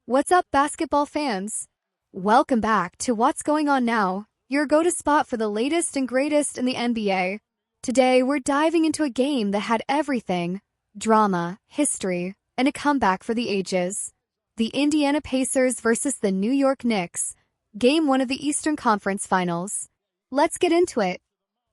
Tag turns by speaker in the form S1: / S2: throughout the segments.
S1: What's up, basketball fans? Welcome back to What's Going On Now, your go-to spot for the latest and greatest in the NBA. Today, we're diving into a game that had everything: drama, history, and a comeback for the ages. The Indiana Pacers versus the New York Knicks, Game 1 of the Eastern Conference Finals. Let's get into it.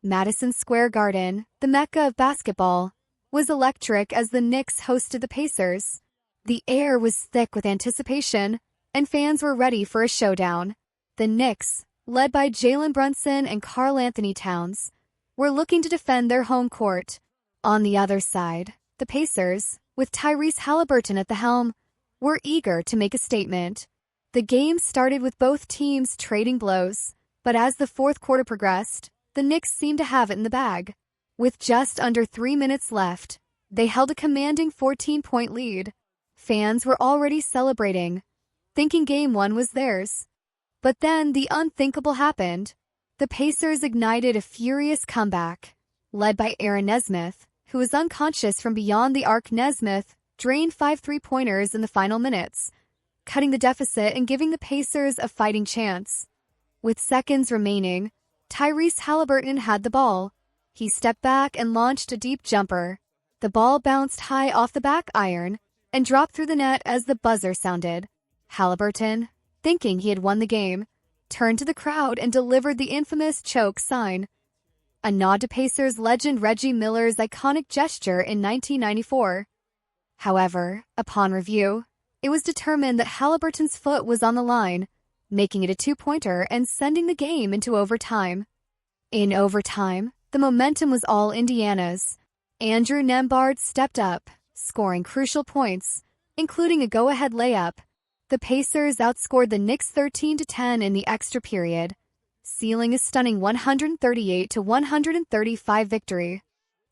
S1: Madison Square Garden, the mecca of basketball, was electric as the Knicks hosted the Pacers. The air was thick with anticipation, and fans were ready for a showdown. The Knicks, led by Jalen Brunson and Karl Anthony Towns, were looking to defend their home court. On the other side, the Pacers, with Tyrese Haliburton at the helm, were eager to make a statement. The game started with both teams trading blows, but as the fourth quarter progressed, the Knicks seemed to have it in the bag. With just under 3 minutes left, they held a commanding 14-point lead. Fans were already celebrating, thinking Game 1 was theirs. But then the unthinkable happened. The Pacers ignited a furious comeback. Led by Nesmith, who was unconscious from beyond the arc. Nesmith drained 5 three-pointers in the final minutes, cutting the deficit and giving the Pacers a fighting chance. With seconds remaining, Tyrese Haliburton had the ball. He stepped back and launched a deep jumper. The ball bounced high off the back iron and dropped through the net as the buzzer sounded. Haliburton, thinking he had won the game, turned to the crowd and delivered the infamous choke sign, a nod to Pacers legend Reggie Miller's iconic gesture in 1994. However, upon review, it was determined that Haliburton's foot was on the line, making it a two-pointer and sending the game into overtime. In overtime, the momentum was all Indiana's. Andrew Nembhard stepped up, scoring crucial points, including a go-ahead layup. The Pacers outscored the Knicks 13-10 in the extra period, sealing a stunning 138-135 victory.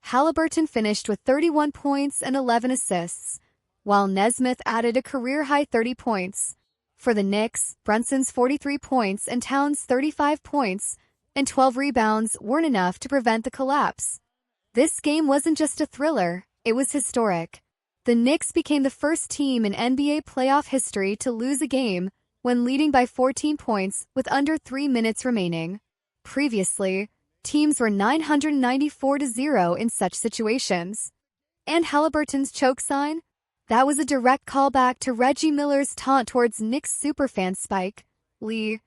S1: Haliburton finished with 31 points and 11 assists, while Nesmith added a career-high 30 points. For the Knicks, Brunson's 43 points and Towns' 35 points and 12 rebounds weren't enough to prevent the collapse. This game wasn't just a thriller, it was historic. The Knicks became the first team in NBA playoff history to lose a game when leading by 14 points with under 3 minutes remaining. Previously, teams were 994-0 in such situations. And Haliburton's choke sign? That was a direct callback to Reggie Miller's taunt towards Knicks superfan Spike Lee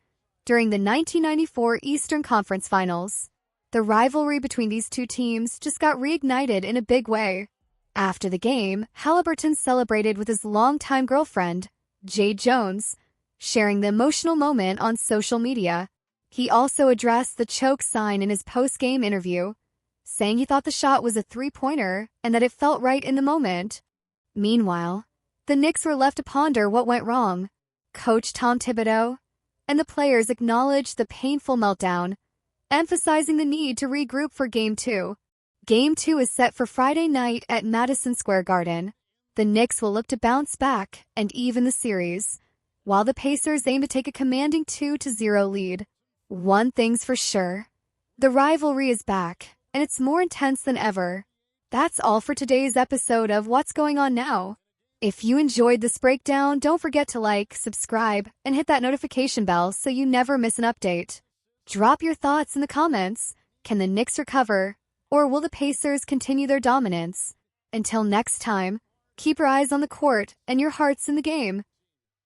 S1: during the 1994 Eastern Conference Finals. The rivalry between these two teams just got reignited in a big way. After the game, Haliburton celebrated with his longtime girlfriend, Jade Jones, sharing the emotional moment on social media. He also addressed the choke sign in his post-game interview, saying he thought the shot was a three-pointer and that it felt right in the moment. Meanwhile, the Knicks were left to ponder what went wrong. Coach Tom Thibodeau and the players acknowledged the painful meltdown, emphasizing the need to regroup for Game 2. Game 2 is set for Friday night at Madison Square Garden. The Knicks will look to bounce back and even the series, while the Pacers aim to take a commanding 2-0 lead. One thing's for sure: the rivalry is back, and it's more intense than ever. That's all for today's episode of What's Going On Now. If you enjoyed this breakdown, don't forget to like, subscribe, and hit that notification bell so you never miss an update. Drop your thoughts in the comments. Can the Knicks recover, or will the Pacers continue their dominance? Until next time, keep your eyes on the court and your hearts in the game.